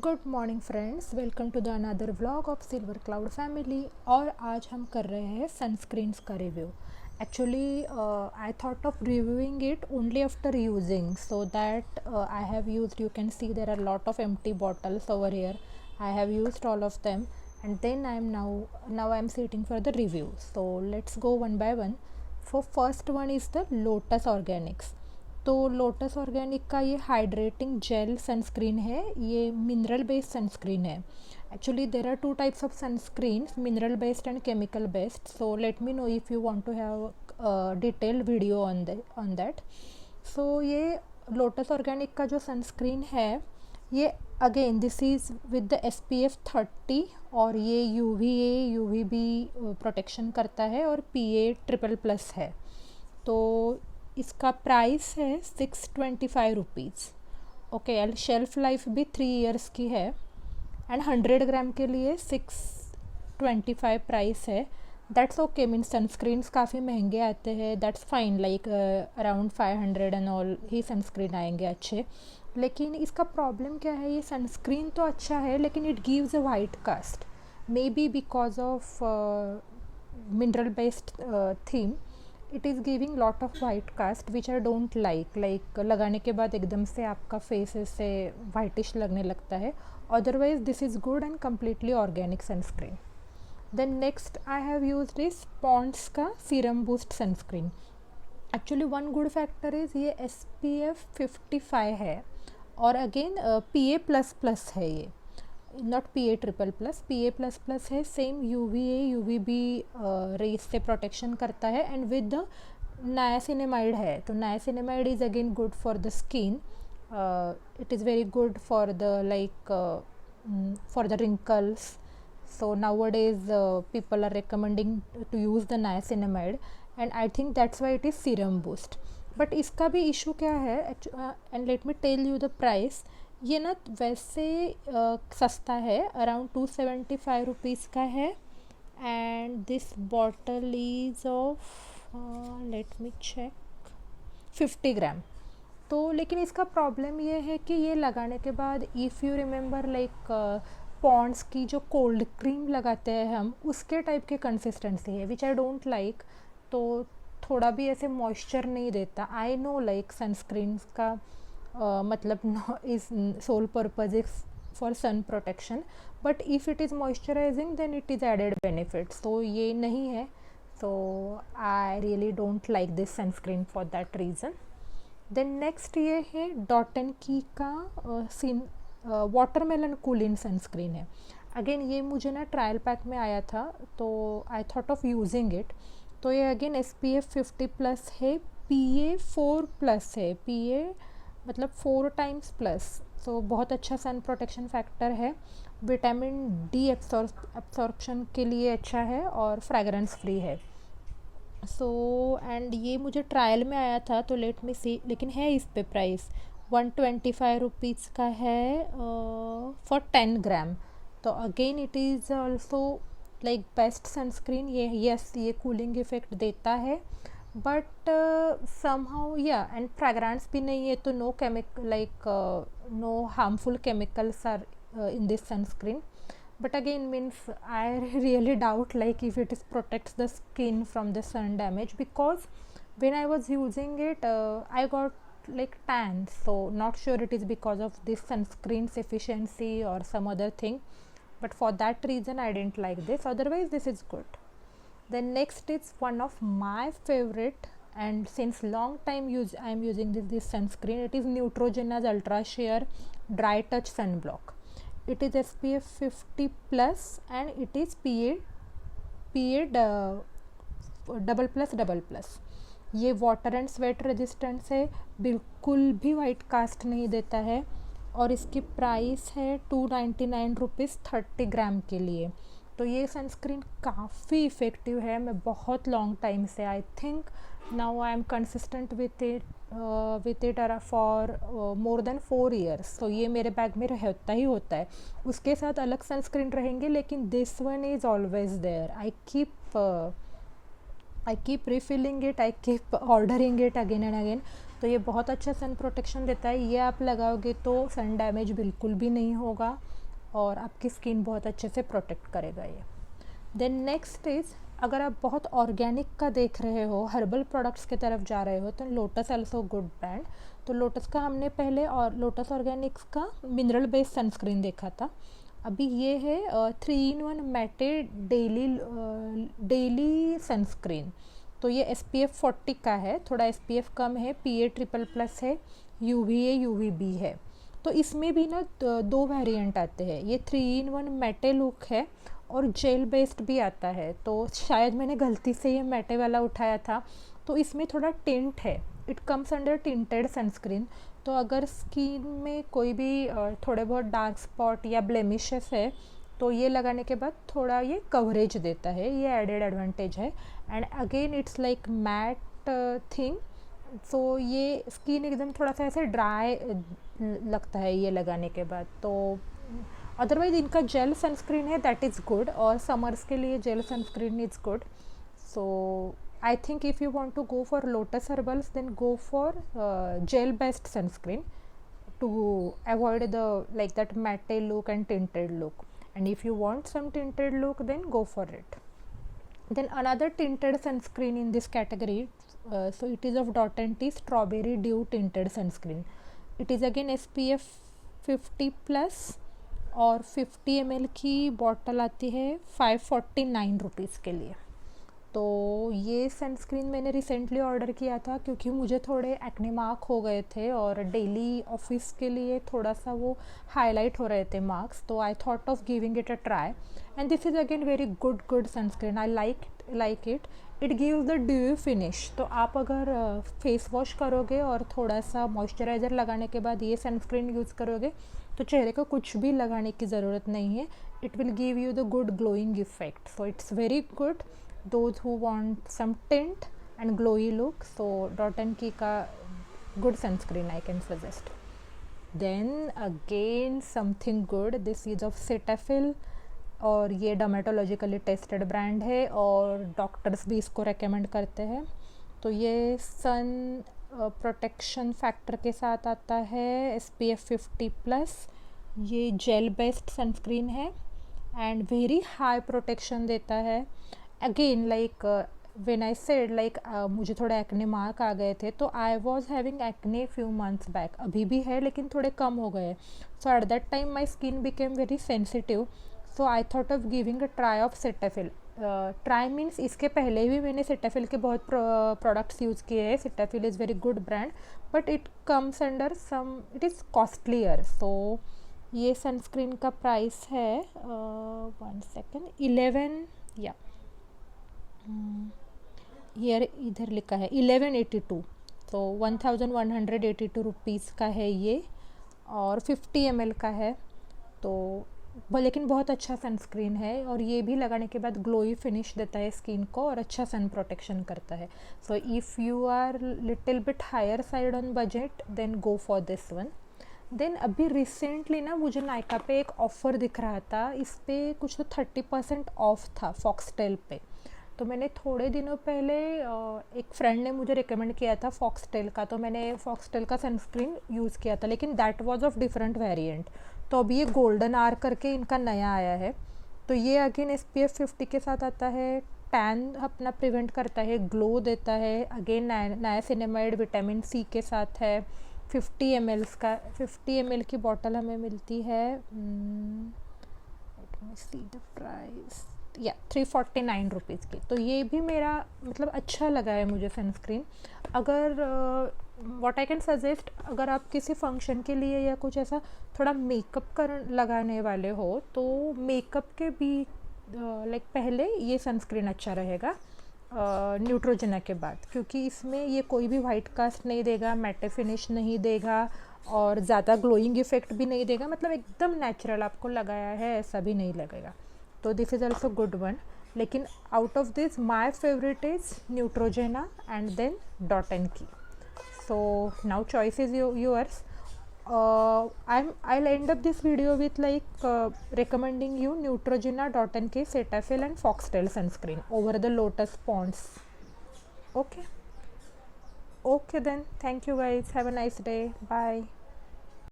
Good morning friends, welcome to the another vlog of silver cloud family. और आज हम कर रहे हैं सनस्क्रीन्स का review. Actually I thought of reviewing it only after using, so that I have used, you can see there are lot of empty bottles over here. I have used all of them, and then I am sitting for the review. So let's go one by one. For first one is the Lotus Organics. तो Lotus organic का ये hydrating gel sunscreen है, ये mineral based sunscreen है. Actually there are two types of sunscreen, mineral based and chemical based. So let me know if you want to have detailed video on that. So ये Lotus organic का जो sunscreen है, ये again this is with the SPF 30 और ये UVA UVB protection करता है और PA+++ है. तो इसका प्राइस है 625 रुपीज़. ओके, शेल्फ लाइफ भी 3 इयर्स की है एंड 100 ग्राम के लिए 625 प्राइस है. दैट्स ओके, मीन सनस्क्रीन्स काफ़ी महंगे आते हैं, that's fine. Like around 500 and all he sunscreen आएंगे अच्छे. लेकिन इसका प्रॉब्लम क्या है, ये सनस्क्रीन तो अच्छा है लेकिन it gives a white cast, may be because of mineral based theme. It is giving lot of white cast which I don't like लगाने के बाद एकदम से आपका फेस से वाइटिश लगने लगता है. Otherwise this is good and completely organic sunscreen. Then next I have used this Pond's का serum boost sunscreen. Actually one good factor is ये SPF 55 है और अगेन PA++ है, ये नॉट PA++, PA++ है. सेम UVA UVB रेस से protection करता है एंड विद द नायासिनेमाइड है. तो niacinamide is again good for the skin. It is very good for the for the wrinkles. So nowadays people are recommending to use the niacinamide and I think that's why it is serum boost. But इसका भी issue क्या है, and let me tell you the price. ये ना वैसे सस्ता है, around 275 rupees का है and this bottle is of let me check 50 gram. तो लेकिन इसका प्रॉब्लम ये है कि ये लगाने के बाद if you remember like Pond's की जो कोल्ड क्रीम लगाते हैं हम, उसके टाइप की कंसिस्टेंसी है विच आई डोंट लाइक. तो थोड़ा भी ऐसे मॉइस्चर नहीं देता. आई नो लाइक सनस्क्रीन्स का मतलब is sole purpose is for sun protection, but if it is moisturising then it is added benefits. तो ये नहीं है. So I really don't like this sunscreen for that reason. Then next ये है Dot and Key का watermelon cooling sunscreen है. Again ये मुझे ना ट्रायल पैक में आया था तो I thought of using it. तो ये अगेन SPF 50+ है, PA4+ है, PA मतलब 4 टाइम्स प्लस. तो बहुत अच्छा सन प्रोटेक्शन फैक्टर है, विटामिन D एब्सॉर्प्शन के लिए अच्छा है और फ्रेगरेंस फ्री है. सो एंड ये मुझे ट्रायल में आया था तो लेट मी सी. लेकिन है इस पे प्राइस 125 रुपीज़ का है फॉर 10 ग्राम. तो again it is also like best sunscreen. ये यस ये कूलिंग इफेक्ट देता है बट समहाउ या एंड फ्रेगरेंस भी नहीं है. तो no no harmful chemicals are in this sunscreen. But again means I really doubt like if it is protects the skin from the sun damage, because when I was using it I got like tan. So not sure it is because of this sunscreen's efficiency or some other thing, but for that reason I didn't like this. Otherwise this is good. Then next is one of my favorite, and since long time I am using this sunscreen. It is Neutrogena's Ultra Sheer Dry Touch Sunblock. It is SPF 50+ and it is PA+++. ये water and sweat resistance है, बिल्कुल भी white cast नहीं देता है और इसकी price है 299 रुपीज़ 30 ग्राम के लिए. तो ये सनस्क्रीन काफ़ी इफ़ेक्टिव है. मैं बहुत लॉन्ग टाइम से I think now I am consistent with it for more than 4 years. तो ये मेरे बैग में रहता ही होता है. उसके साथ अलग सनस्क्रीन रहेंगे लेकिन this one is always there. I keep refilling it, I keep ordering it again and again. तो ये बहुत अच्छा सन प्रोटेक्शन देता है। ये आप लगाओगे तो सन डैमेज बिल्कुल भी नहीं होगा और आपकी स्किन बहुत अच्छे से प्रोटेक्ट करेगा ये। देन नेक्स्ट इज़, अगर आप बहुत ऑर्गेनिक का देख रहे हो, हर्बल प्रोडक्ट्स की तरफ जा रहे हो, तो लोटस ऑल्सो गुड ब्रांड। तो लोटस का हमने पहले और लोटस ऑर्गेनिक्स का मिनरल बेस्ड सनस्क्रीन देखा था। अभी ये है 3-in-1 मैटे डेली सनस्क्रीन। तो ये SPF 40 का है, थोड़ा SPF कम है, PA++ है, UVA UVB है। तो इसमें भी ना दो वेरिएंट आते हैं। ये 3-in-1 मैटे लुक है और जेल बेस्ड भी आता है। तो शायद मैंने गलती से ये मैटे वाला उठाया था, तो इसमें थोड़ा टिंट है, it comes under tinted sunscreen. तो अगर स्किन में कोई भी थोड़े बहुत डार्क स्पॉट या ब्लेमिशेस है तो ये लगाने के बाद थोड़ा ये कवरेज देता है, ये एडेड एडवांटेज है। And again it's like matte thing, so ये स्किन एकदम थोड़ा सा ऐसे ड्राई लगता है ये लगाने के बाद। तो अदरवाइज इनका जेल सनस्क्रीन है, दैट इज़ गुड, और समर्स के लिए jail sunscreen is good. So I think if you want to go for Lotus Herbals, then go for gel based sunscreen to avoid the like that matte look and tinted look. And if you want some tinted look, then go for it. Then another tinted sunscreen in this category, so it is of Dot & T Strawberry Dew Tinted Sunscreen. It is again SPF 50+ और 50 ml की bottle आती है 549 rupees के लिए। तो ये sunscreen मैंने recently order किया था क्योंकि मुझे थोड़े एक्ने मार्क हो गए थे और डेली ऑफिस के लिए थोड़ा सा वो हाईलाइट हो रहे थे मार्क्स। तो I thought of giving it a try, and this is again very good sunscreen. I like it, it gives the due finish. तो आप अगर फेस वॉश करोगे और थोड़ा सा मॉइस्चराइज़र लगाने के बाद ये सनस्क्रीन यूज़ करोगे तो चेहरे को कुछ भी लगाने की ज़रूरत नहीं है, it will give you the good glowing effect. So it's very good those who want some tint and glowy look. So Dot & Key का good sunscreen I can suggest. Then again something good, this is of Cetaphil, और ये dermatologically tested brand है और doctors भी इसको recommend करते हैं। तो ये सन प्रोटेक्शन फैक्टर के साथ आता है, SPF 50+, ये जेल बेस्ड सनस्क्रीन है एंड वेरी हाई प्रोटेक्शन देता है। Again like when I said like मुझे थोड़े एक्ने मार्क आ गए थे, तो I was having acne few months back, अभी भी है लेकिन थोड़े कम हो गए। So at that time my skin became very sensitive, so I thought of giving a try of Cetaphil. Try means इसके पहले भी मैंने सेटाफिल के बहुत प्रोडक्ट्स यूज़ किए हैं। Cetaphil is very good brand but it comes under some, it is costlier. So ये sunscreen का प्राइस है 1 सेकेंड 11, या हियर इधर लिखा है 1182, तो 1182 रुपीज़ का है ये और 50 ml का है। तो लेकिन बहुत अच्छा सनस्क्रीन है और ये भी लगाने के बाद ग्लोई फिनिश देता है स्किन को और अच्छा सन प्रोटेक्शन करता है। So if you are little bit higher side on budget then go for this one. Then अभी रिसेंटली ना मुझे नायका पे एक ऑफ़र दिख रहा था, इस पर कुछ तो 30% ऑफ था फॉक्सटेल पे। तो मैंने थोड़े दिनों पहले एक फ्रेंड ने मुझे रिकमेंड किया था फॉक्सटेल का, तो मैंने फॉक्सटेल का सनस्क्रीन यूज़ किया था, लेकिन that was of different variant. तो अभी ये गोल्डन आर करके इनका नया आया है। तो ये अगेन SPF 50 के साथ आता है, टैन अपना प्रिवेंट करता है, ग्लो देता है, अगेन नायासिनामाइड विटामिन C के साथ है। 50 ml की बॉटल हमें मिलती है, let me see the price, या 349 रुपीज़ की। तो ये भी मेरा मतलब अच्छा लगा है मुझे सनस्क्रीन। अगर व्हाट आई कैन सजेस्ट, अगर आप किसी फंक्शन के लिए या कुछ ऐसा थोड़ा मेकअप कर लगाने वाले हो तो मेकअप के भी लाइक पहले ये सनस्क्रीन अच्छा रहेगा न्यूट्रोजेना के बाद, क्योंकि इसमें ये कोई भी वाइट कास्ट नहीं देगा, मैटे फिनिश नहीं देगा और ज़्यादा ग्लोइंग इफेक्ट भी नहीं देगा, मतलब एकदम नेचुरल आपको लगाया है ऐसा भी नहीं लगेगा। तो this is also good one. लेकिन out of this my favourite is Neutrogena and then Dot & Key. So now choice is yours. I'll end up this video with like recommending you Neutrogena, Dot & Key, Cetaphil and Foxtel sunscreen over the Lotus Ponds. Okay. Okay then, thank you guys, have a nice day, bye.